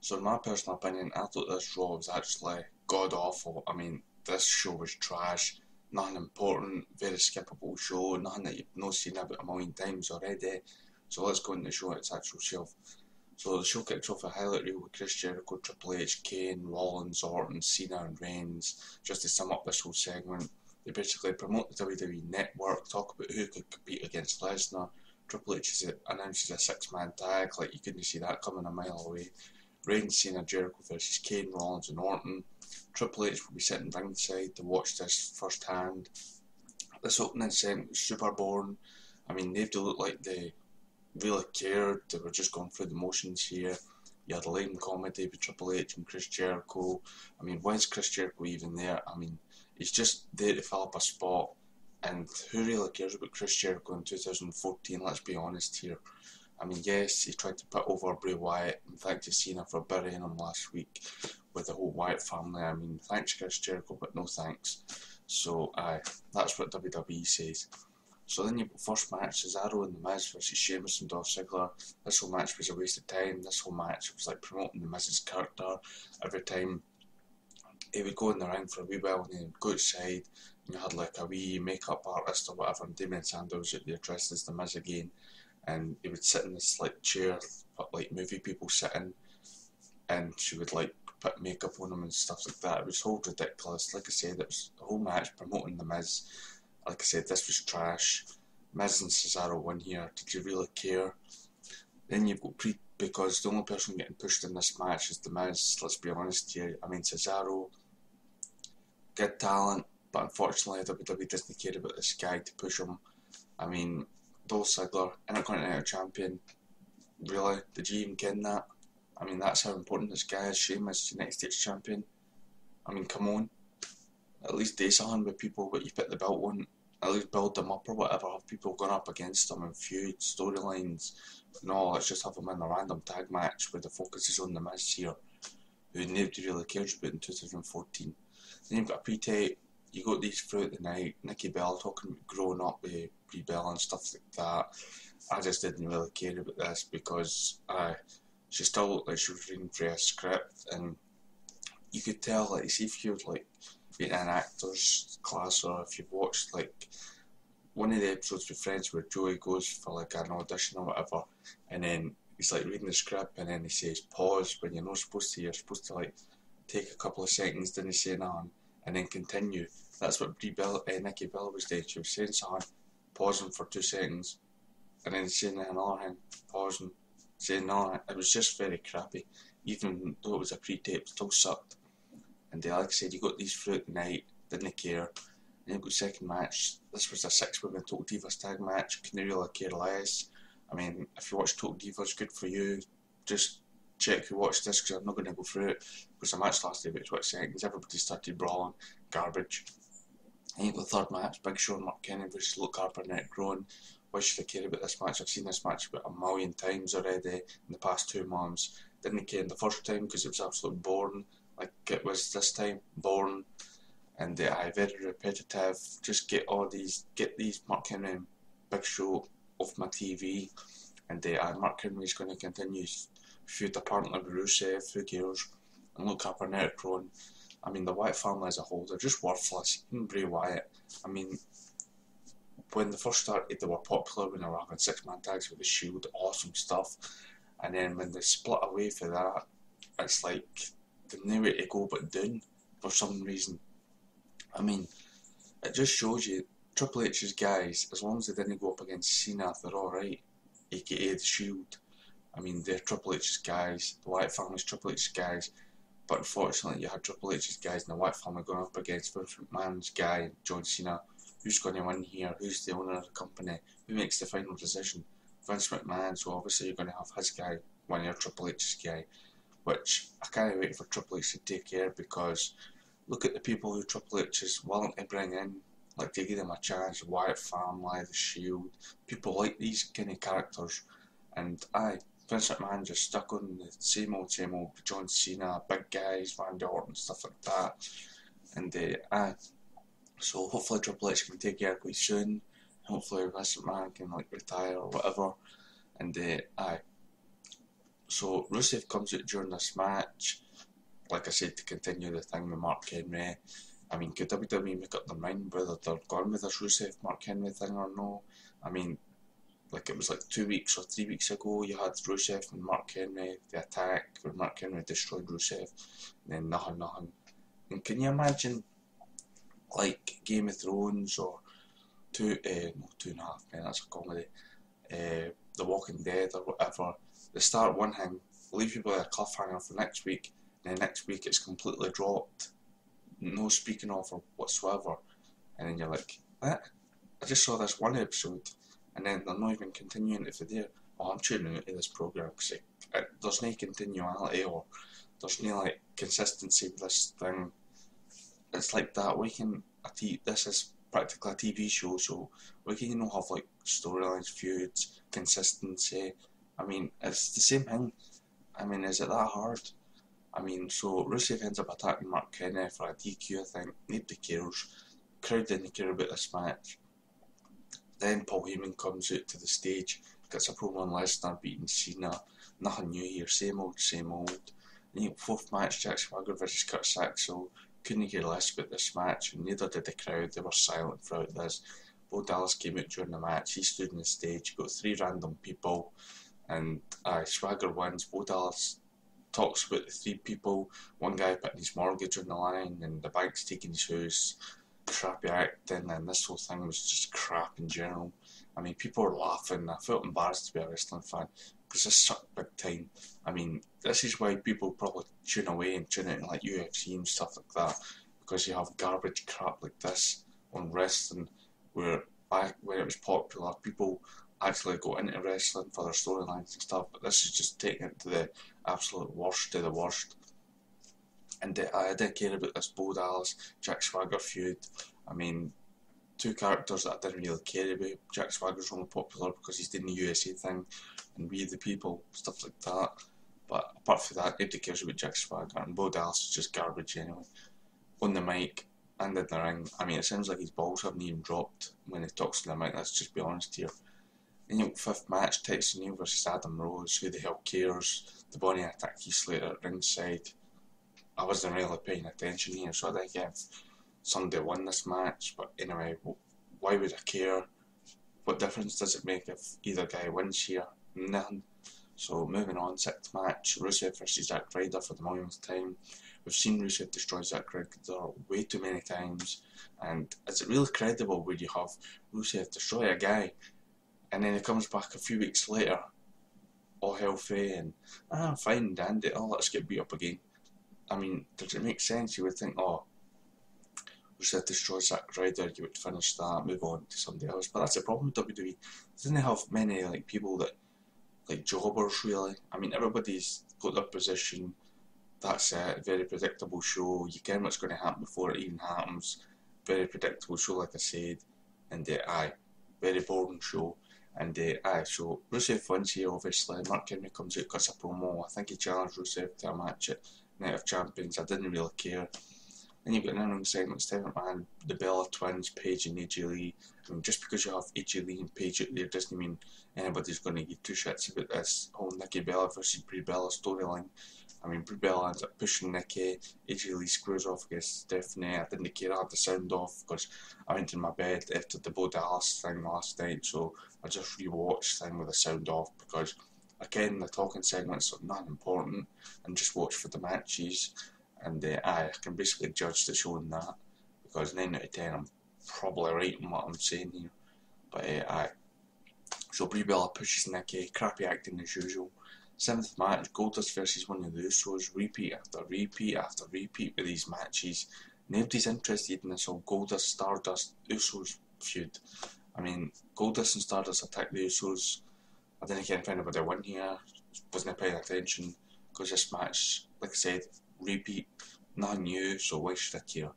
So in my personal opinion, I thought this Raw was actually god awful. I mean, this show was trash, nothing important, very skippable show, nothing that you've not seen about a million times already. So let's go into the show its actual self. So the show kicked off a highlight reel with Chris Jericho, Triple H, Kane, Rollins, Orton, Cena and Reigns. Just to sum up this whole segment, they basically promote the WWE Network, talk about who could compete against Lesnar. Triple H announces a six-man tag, like you couldn't see that coming a mile away. Reigns, Cena, Jericho versus Kane, Rollins and Orton. Triple H will be sitting ringside to watch this firsthand. This opening segment was super boring. I mean, they looked like they really cared. They were just going through the motions here. You had a lame comedy with Triple H and Chris Jericho. I mean, why is Chris Jericho even there? I mean, he's just there to fill up a spot. And who really cares about Chris Jericho in 2014? Let's be honest here. I mean, yes, he tried to put over Bray Wyatt, and thanks to CENA for burying him last week with the whole Wyatt family. I mean, thanks Chris Jericho, but no thanks. So, that's what WWE says. So then you've got first match, Cesaro and The Miz versus Sheamus and Dolph Ziggler. This whole match was a waste of time. This whole match was like promoting The Miz's character. Every time he would go in the ring for a wee while and then he'd go outside, and you had like a wee makeup artist or whatever, and Damien Sandow was out there dressed as The Miz again. And he would sit in this like chair like movie people sit in, and she would like put makeup on him and stuff like that. It was all ridiculous. Like I said, it was the whole match promoting The Miz. Like I said, this was trash. Miz and Cesaro won here. Did you really care? Then you've got because the only person getting pushed in this match is The Miz. Let's be honest here. I mean, Cesaro, good talent, but unfortunately WWE doesn't care about this guy to push him. I mean, Dolph Ziggler, Intercontinental Champion. Really? Did you even ken that? I mean, that's how important this guy is. Sheamus, United States Champion. I mean, come on. At least do something with people what you put the belt on. At least build them up or whatever. Have people going up against them in feuds, storylines. But no, let's just have them in a random tag match where the focus is on The Miz here, who nobody really cares about in 2014. Then you've got a pre-tape. You got these throughout the night. Nikki Bella talking about growing up with Brie Bella and stuff like that. I just didn't really care about this because she still looked like she was reading through a script, and you could tell, like, see if you've like been in an actor's class or if you've watched like one of the episodes with Friends where Joey goes for like an audition or whatever, and then he's like reading the script and then he says pause when you're not supposed to. You're supposed to like take a couple of seconds, didn't say nothing, and then continue. That's what Nikki Bella was doing. She was saying something, pausing for 2 seconds, and then saying another thing, pausing, saying another thing. It was just very crappy. Even though it was a pre-tape, still sucked. And like I said, you got these throughout the night, didn't care. Then you got second match. This was a 6-woman Total Divas tag match. Can you really care less? I mean, if you watch Total Divas, good for you. Just check who watched this, because I'm not going to go through it, because the match lasted about 20 seconds. Everybody started brawling. Garbage. And you got the third match, Big Show and Mark Henry versus Luke Harper and Eric Rowan. Why should I care about this match? I've seen this match about a million times already in the past 2 months. Didn't care the first time because it was absolutely boring, like it was this time, boring. And very repetitive. Just get these Mark Henry and Big Show off my TV. And Mark Henry's going to continue feud apparently with Rusev, who cares? And Luke Harper and Eric Rowan. I mean, the Wyatt family as a whole, they're just worthless. Even Bray Wyatt. I mean, when they first started, they were popular when they were having 6-man tags with the Shield, awesome stuff. And then when they split away from that, it's like they've nowhere to go but down for some reason. I mean, it just shows you Triple H's guys, as long as they didn't go up against Cena, they're alright, aka the Shield. I mean, they're Triple H's guys, the Wyatt family's Triple H's guys. But unfortunately, you had Triple H's guys and the Wyatt family going up against Vince McMahon's guy, John Cena. Who's going to win here? Who's the owner of the company? Who makes the final decision? Vince McMahon, so obviously you're going to have his guy win your Triple H's guy. Which I can't wait for Triple H to take care, because look at the people who Triple H is willing to bring in, like to give them a chance, the Wyatt family, the Shield, people like these kind of characters. And Vince McMahon just stuck on the same old John Cena, big guys, Randy Orton, stuff like that. And so hopefully Triple H can take care quite soon. Hopefully Vince McMahon can like retire or whatever. And So Rusev comes out during this match, like I said, to continue the thing with Mark Henry. I mean, could WWE make up their mind whether they're going with this Rusev Mark Henry thing or no? I mean, like it was like 2 weeks or 3 weeks ago, you had Rusev and Mark Henry, the attack where Mark Henry destroyed Rusev, and then nothing. And can you imagine, like Game of Thrones or 2.5 Men, that's a comedy, The Walking Dead or whatever, they start one thing, leave you with a cliffhanger for next week, and then next week it's completely dropped, no speaking of or whatsoever, and then you're like, I just saw this one episode, and then they're not even continuing it for there. Oh, I'm tuning out of this programme because there's no continuality or there's no like consistency with this thing. It's like that. This is practically a TV show, so why can you not have like storylines, feuds, consistency? I mean, it's the same thing. I mean, is it that hard? I mean, so Rusev ends up attacking Mark Henry for a DQ, I think. Nobody cares. Crowd didn't care about this match. Then Paul Heyman comes out to the stage, gets a promo on Lesnar beating CENA. Nothing new here, same old, same old. And fourth match, Jack Swagger versus Curtis Axel. Couldn't care less about this match, and neither did the crowd. They were silent throughout this. Bo Dallas came out during the match. He stood on the stage, got 3 random people, and Swagger wins. Bo Dallas talks about the 3 people. One guy putting his mortgage on the line, and the bank's taking his house. Crappy acting, and this whole thing was just crap in general. I mean, people were laughing. I felt embarrassed to be a wrestling fan because this sucked big time. I mean, this is why people probably tune away and tune into like UFC and stuff like that, because you have garbage crap like this on wrestling, where back when it was popular, people actually got into wrestling for their storylines and stuff, but this is just taking it to the absolute worst of the worst. And I didn't care about this Bo Dallas, Jack Swagger feud. I mean, 2 characters that I didn't really care about. Jack Swagger's only popular because he's doing the USA thing, and We the People, stuff like that. But apart from that, nobody cares about Jack Swagger, and Bo Dallas is just garbage anyway. On the mic and in the ring, I mean, it sounds like his balls haven't even dropped when he talks to the mic, let's just be honest here. And 5th match, Texas O'Neill versus Adam Rose. Who the hell cares? The Bonnie attack Heath Slater at ringside. I wasn't really paying attention here, so I did give somebody won this match, but anyway, why would I care? What difference does it make if either guy wins here? None. So moving on, 6th match, Rusev versus Zack Ryder for the millionth time. We've seen Rusev destroy Zack Ryder way too many times, and is it really credible when you have Rusev destroy a guy, and then he comes back a few weeks later, all healthy, and fine, dandy, let's get beat up again. I mean, does it make sense? You would think, Rusev destroys Zack Ryder, you would finish that, move on to somebody else. But that's the problem with WWE. They didn't have many like people that, like jobbers really. I mean, everybody's got their position. That's it. Very predictable show. You get what's going to happen before it even happens. Very predictable show, like I said. And very boring show. And so Rusev wins here, obviously. Mark Henry comes out, cuts a promo. I think he challenged Rusev to a match at Night of Champions. I didn't really care. Then you've got an in-ring segment, Steve McMahon, the Bella Twins, Paige and AJ Lee. I mean, just because you have AJ Lee and Paige out there doesn't mean anybody's going to give 2 shits about this whole Nikki Bella versus Brie Bella storyline. I mean, Brie Bella ends up pushing Nikki, AJ Lee squares off against Stephanie. I didn't care, I had the sound off because I went in my bed after the Bo Dallas thing last night, so I just rewatched the thing with the sound off because, again, the talking segments are not important, and just watch for the matches. And I can basically judge the show on that, because 9 out of 10 I'm probably right in what I'm saying here. But so Brie Bella pushes Nikki, crappy acting as usual. 7th match, Goldust versus one of the Usos, repeat after repeat after repeat with these matches. Nobody's interested in this whole Goldust, Stardust, Usos feud. I mean, Goldust and Stardust attack the Usos. I didn't care if anybody won here, wasn't paying attention, because this match, like I said, repeat, nothing new, so why should I care?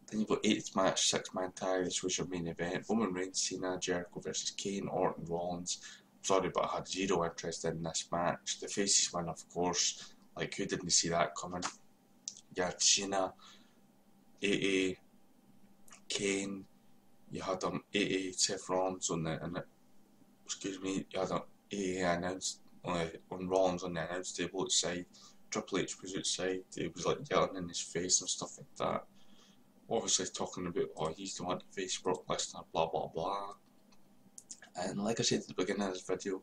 Then you've got 8th match, 6-man tag, this was your main event. Roman Reigns, CENA, JERICHO versus KANE, Orton, Rollins. Sorry, but I had zero interest in this match. The faces win, of course. Like, who didn't see that coming? You had CENA, AA, KANE, you had AA, Seth Rollins on the, excuse me, you had AA announced on Rollins on the announce table outside. Triple H was outside. He was like yelling in his face and stuff like that. Obviously talking about, oh, he's the one to face Brock Lesnar, blah blah blah. And like I said at the beginning of this video,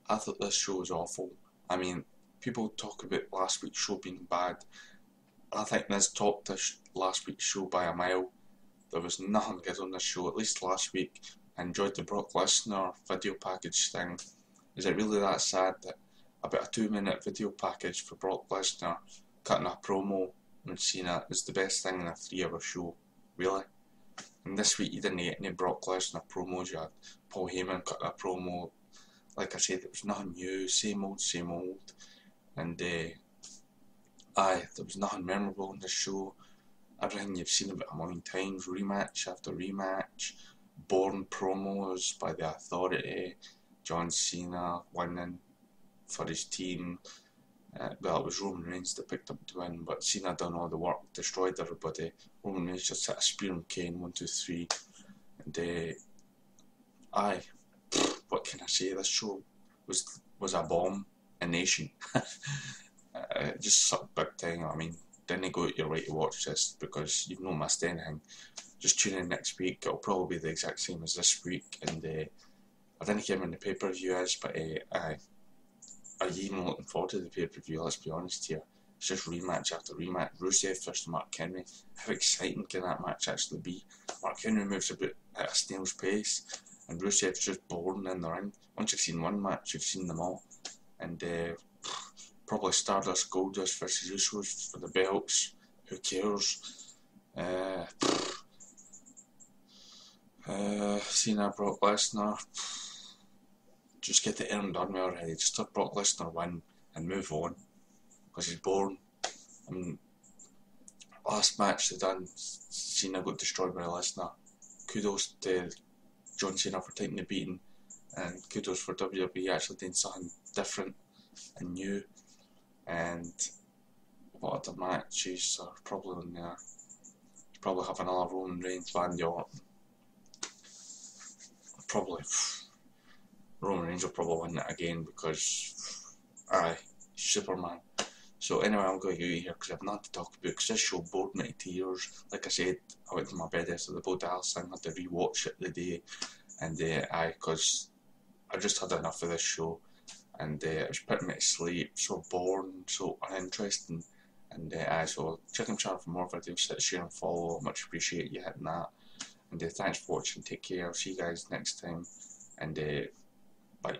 I thought this show was awful. I mean, people talk about last week's show being bad. I think this topped this last week's show by a mile. There was nothing good on this show, at least last week. I enjoyed the Brock Lesnar video package thing. Is it really that sad that about a 2-minute video package for Brock Lesnar cutting a promo on CENA is the best thing in a 3-hour show? Really? And this week you didn't get any Brock Lesnar promos. You had Paul Heyman cutting a promo. Like I said, it was nothing new, same old, same old. And there was nothing memorable in this show. Everything you've seen about a million times, rematch after rematch, boring promos by the Authority, John Cena winning for his team. Well, it was Roman Reigns that picked up the win, but Cena done all the work, destroyed everybody. Roman Reigns just hit a spear on Kane, 1, 2, 3. And what can I say? This show was a bomb, a nation. It just sucked big time. I mean, didn't go out your way to watch this because you've not missed anything. Just tune in next week. It'll probably be the exact same as this week. And I didn't care when the pay-per-view is, but are you even looking forward to the pay-per-view? Let's be honest here. It's just rematch after rematch. Rusev versus Mark Henry. How exciting can that match actually be? Mark Henry moves about at a snail's pace, and Rusev's just boring in the ring. Once you've seen one match, you've seen them all. And probably Stardust, Goldust versus Usos for the belts. Who cares? Cena, Brock Lesnar. Just get the errand done with already. Just let Brock Lesnar win and move on, because he's boring. I mean, last match they done, Cena got destroyed by Lesnar. Kudos to John Cena for taking the beating, and kudos for WWE actually doing something different and new. And what other matches are probably on there? Probably have another Roman Reigns, Randy Orton. Probably Roman Reigns will probably win that again because Superman. So anyway, I'm going to get out of here because I have nothing to talk about, because this show bored me to tears. Like I said, I went to my bed after the Bo Dallas thing, I had to re-watch it the day, and because I just had enough of this show, and it was putting me to sleep, so boring, so uninteresting. And so check my channel for more videos, hit share and follow, much appreciate you hitting that. And thanks for watching, take care, I'll see you guys next time, and bye.